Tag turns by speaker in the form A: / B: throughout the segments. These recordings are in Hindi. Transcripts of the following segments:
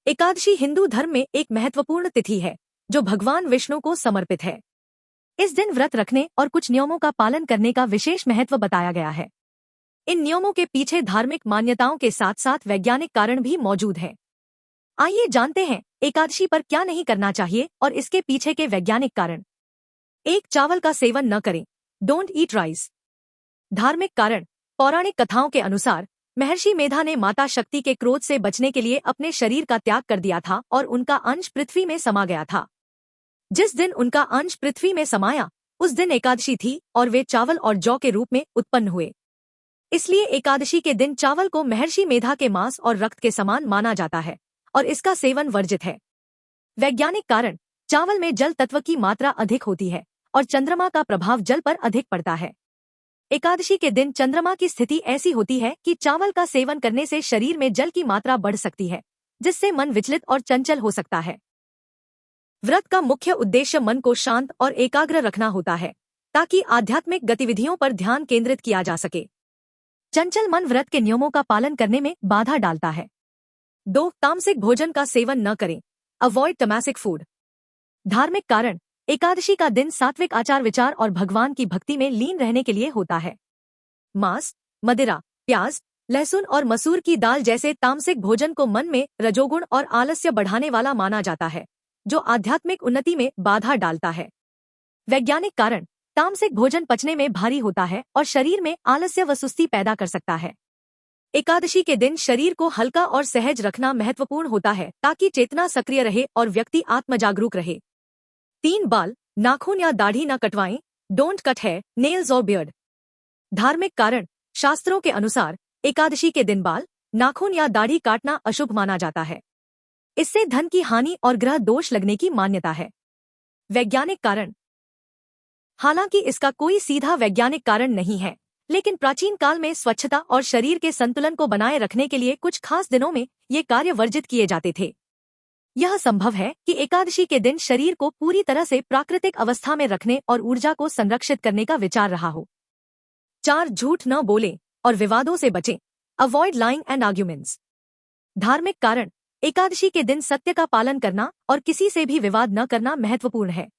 A: एकादशी हिंदू धर्म में एक महत्वपूर्ण तिथि है जो भगवान विष्णु को समर्पित है। इस दिन व्रत रखने और कुछ नियमों का पालन करने का विशेष महत्व बताया गया है। इन नियमों के पीछे धार्मिक मान्यताओं के साथ साथ वैज्ञानिक कारण भी मौजूद हैं। आइए जानते हैं एकादशी पर क्या नहीं करना चाहिए और इसके पीछे के वैज्ञानिक कारण। 1. चावल का सेवन न करें। Don't eat rice. धार्मिक कारण। पौराणिक कथाओं के अनुसार महर्षि मेधा ने माता शक्ति के क्रोध से बचने के लिए अपने शरीर का त्याग कर दिया था और उनका अंश पृथ्वी में समा गया था। जिस दिन उनका अंश पृथ्वी में समाया उस दिन एकादशी थी और वे चावल और जौ के रूप में उत्पन्न हुए। इसलिए एकादशी के दिन चावल को महर्षि मेधा के मांस और रक्त के समान माना जाता है और इसका सेवन वर्जित है। वैज्ञानिक कारण। चावल में जल तत्व की मात्रा अधिक होती है और चंद्रमा का प्रभाव जल पर अधिक पड़ता है। एकादशी के दिन चंद्रमा की स्थिति ऐसी होती है कि चावल का सेवन करने से शरीर में जल की मात्रा बढ़ सकती है, जिससे मन विचलित और चंचल हो सकता है। व्रत का मुख्य उद्देश्य मन को शांत और एकाग्र रखना होता है ताकि आध्यात्मिक गतिविधियों पर ध्यान केंद्रित किया जा सके। चंचल मन व्रत के नियमों का पालन करने में बाधा डालता है। 2. तामसिक भोजन का सेवन न करें। अवॉइड तमसिक फूड। धार्मिक कारण। एकादशी का दिन सात्विक आचार विचार और भगवान की भक्ति में लीन रहने के लिए होता है। मांस, मदिरा, प्याज, लहसुन और मसूर की दाल जैसे तामसिक भोजन को मन में रजोगुण और आलस्य बढ़ाने वाला माना जाता है, जो आध्यात्मिक उन्नति में बाधा डालता है। वैज्ञानिक कारण। तामसिक भोजन पचने में भारी होता है और शरीर में आलस्य व सुस्ती पैदा कर सकता है। एकादशी के दिन शरीर को हल्का और सहज रखना महत्वपूर्ण होता है ताकि चेतना सक्रिय रहे और व्यक्ति आत्मजागरूक रहे। 3. बाल, नाखून या दाढ़ी न कटवाएं। डोंट कट हेयर, नेल्स और बियर्ड। धार्मिक कारण। शास्त्रों के अनुसार एकादशी के दिन बाल, नाखून या दाढ़ी काटना अशुभ माना जाता है। इससे धन की हानि और ग्रह दोष लगने की मान्यता है। वैज्ञानिक कारण। हालांकि इसका कोई सीधा वैज्ञानिक कारण नहीं है, लेकिन प्राचीन काल में स्वच्छता और शरीर के संतुलन को बनाए रखने के लिए कुछ खास दिनों में ये कार्य वर्जित किए जाते थे। यह संभव है कि एकादशी के दिन शरीर को पूरी तरह से प्राकृतिक अवस्था में रखने और ऊर्जा को संरक्षित करने का विचार रहा हो। 4. झूठ न बोलें और विवादों से बचें। Avoid lying and arguments. धार्मिक कारण। एकादशी के दिन सत्य का पालन करना और किसी से भी विवाद न करना महत्वपूर्ण है।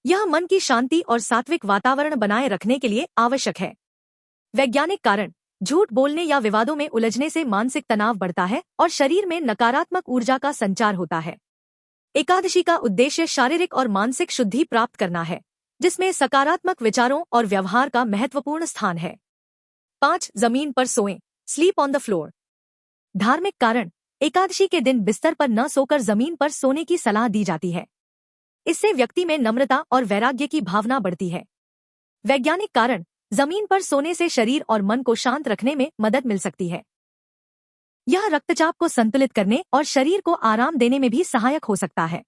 A: यह मन की शांति और सात्विक वातावरण बनाए रखने के लिए आवश्यक है। वैज्ञानिक कारण। झूठ बोलने या विवादों में उलझने से मानसिक तनाव बढ़ता है और शरीर में नकारात्मक ऊर्जा का संचार होता है। एकादशी का उद्देश्य शारीरिक और मानसिक शुद्धि प्राप्त करना है, जिसमें सकारात्मक विचारों और व्यवहार का महत्वपूर्ण स्थान है। 5. जमीन पर सोएं। Sleep on the floor. धार्मिक कारण। एकादशी के दिन बिस्तर पर न सोकर जमीन पर सोने की सलाह दी जाती है। इससे व्यक्ति में नम्रता और वैराग्य की भावना बढ़ती है। वैज्ञानिक कारण। जमीन पर सोने से शरीर और मन को शांत रखने में मदद मिल सकती है। यह रक्तचाप को संतुलित करने और शरीर को आराम देने में भी सहायक हो सकता है।